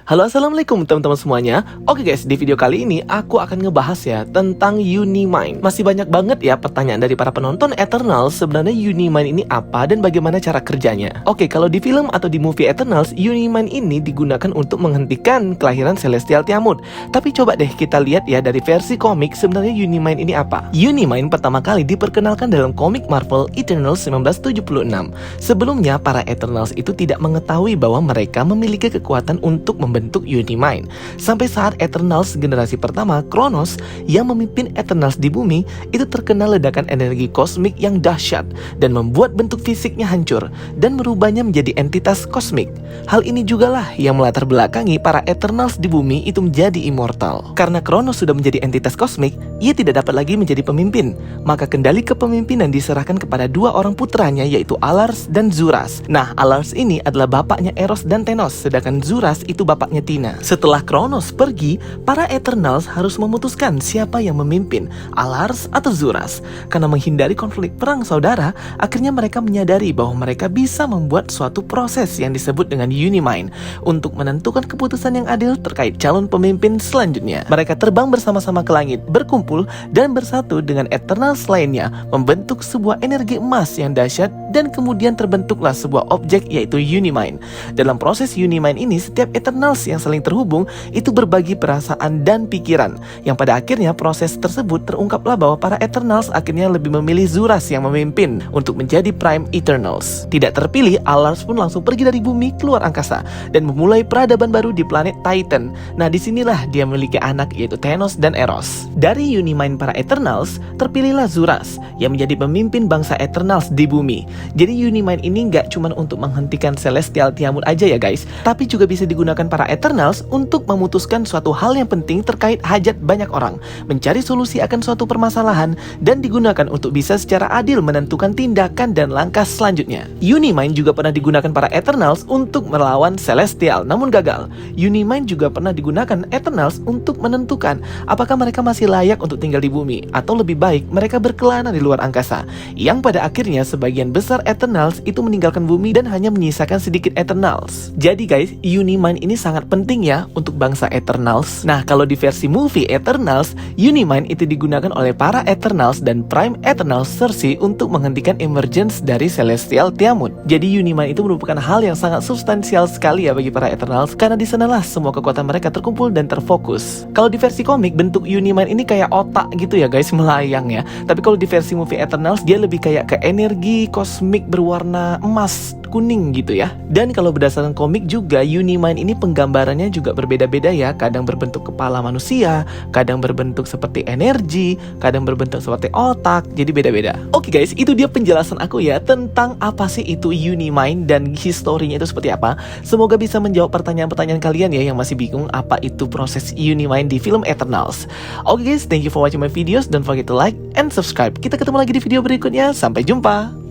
Halo, assalamualaikum teman-teman semuanya. Oke guys, di video kali ini aku akan ngebahas ya tentang Unimind. Masih banyak banget ya pertanyaan dari para penonton Eternals, sebenarnya Unimind ini apa dan bagaimana cara kerjanya. Oke, kalau di film atau di movie Eternals, Unimind ini digunakan untuk menghentikan kelahiran Celestial Tiamut. Tapi coba deh kita lihat ya dari versi komik, sebenarnya Unimind ini apa. Unimind pertama kali diperkenalkan dalam komik Marvel Eternals 1976. Sebelumnya para Eternals itu tidak mengetahui bahwa mereka memiliki kekuatan untuk membentuk Unimind. Sampai saat Eternals generasi pertama, Kronos, yang memimpin Eternals di bumi, itu terkena ledakan energi kosmik yang dahsyat dan membuat bentuk fisiknya hancur dan merubahnya menjadi entitas kosmik. Hal ini jugalah yang melatar belakangi para Eternals di bumi itu menjadi immortal. Karena Kronos sudah menjadi entitas kosmik, ia tidak dapat lagi menjadi pemimpin. Maka kendali kepemimpinan diserahkan kepada dua orang putranya, yaitu Alars dan Zuras. Nah, Alars ini adalah bapaknya Eros dan Thanos, sedangkan Zuras itu bapaknya Tina. Setelah Kronos pergi, para Eternals harus memutuskan siapa yang memimpin, Alars atau Zuras. Karena menghindari konflik perang saudara, akhirnya mereka menyadari bahwa mereka bisa membuat suatu proses yang disebut dengan Unimind untuk menentukan keputusan yang adil terkait calon pemimpin selanjutnya. Mereka terbang bersama-sama ke langit, berkumpul dan bersatu dengan Eternals lainnya, membentuk sebuah energi emas yang dahsyat, dan kemudian terbentuklah sebuah objek yaitu Unimind. Dalam proses Unimind ini, setiap Eternals yang saling terhubung itu berbagi perasaan dan pikiran, yang pada akhirnya proses tersebut terungkaplah bahwa para Eternals akhirnya lebih memilih Zuras yang memimpin untuk menjadi Prime Eternals. Tidak terpilih, Alars pun langsung pergi dari bumi keluar angkasa dan memulai peradaban baru di planet Titan. Nah, disinilah dia memiliki anak yaitu Thanos dan Eros. Dari Unimind para Eternals, terpilihlah Zuras yang menjadi pemimpin bangsa Eternals di bumi. Jadi Unimind ini nggak cuma untuk menghentikan Celestial Tiamut aja ya guys, tapi juga bisa digunakan para Eternals untuk memutuskan suatu hal yang penting terkait hajat banyak orang, mencari solusi akan suatu permasalahan, dan digunakan untuk bisa secara adil menentukan tindakan dan langkah selanjutnya. Unimind juga pernah digunakan para Eternals untuk melawan Celestial, namun gagal. Unimind juga pernah digunakan Eternals untuk menentukan apakah mereka masih layak untuk tinggal di bumi, atau lebih baik mereka berkelana di luar angkasa, yang pada akhirnya sebagian besar Eternals itu meninggalkan bumi dan hanya menyisakan sedikit Eternals. Jadi guys, Unimind ini sangat penting ya untuk bangsa Eternals. Nah, kalau di versi movie Eternals, Unimind itu digunakan oleh para Eternals dan Prime Eternals Cersei untuk menghentikan emergence dari Celestial Tiamut. Jadi Unimind itu merupakan hal yang sangat substansial sekali ya bagi para Eternals, karena di sanalah semua kekuatan mereka terkumpul dan terfokus. Kalau di versi komik, bentuk Unimind ini kayak otak gitu ya guys, melayang ya. Tapi kalau di versi movie Eternals, dia lebih kayak ke energi kosmik berwarna emas kuning gitu ya. Dan kalau berdasarkan komik juga, Unimind ini penggambarannya juga berbeda-beda ya. Kadang berbentuk kepala manusia, kadang berbentuk seperti energi, kadang berbentuk seperti otak. Jadi beda-beda. Oke guys, itu dia penjelasan aku ya tentang apa sih itu Unimind dan historinya itu seperti apa. Semoga bisa menjawab pertanyaan-pertanyaan kalian ya yang masih bingung apa itu proses Unimind di film Eternals. Oke guys, thank you for watching my videos. Don't forget to like and subscribe. Kita ketemu lagi di video berikutnya. Sampai jumpa.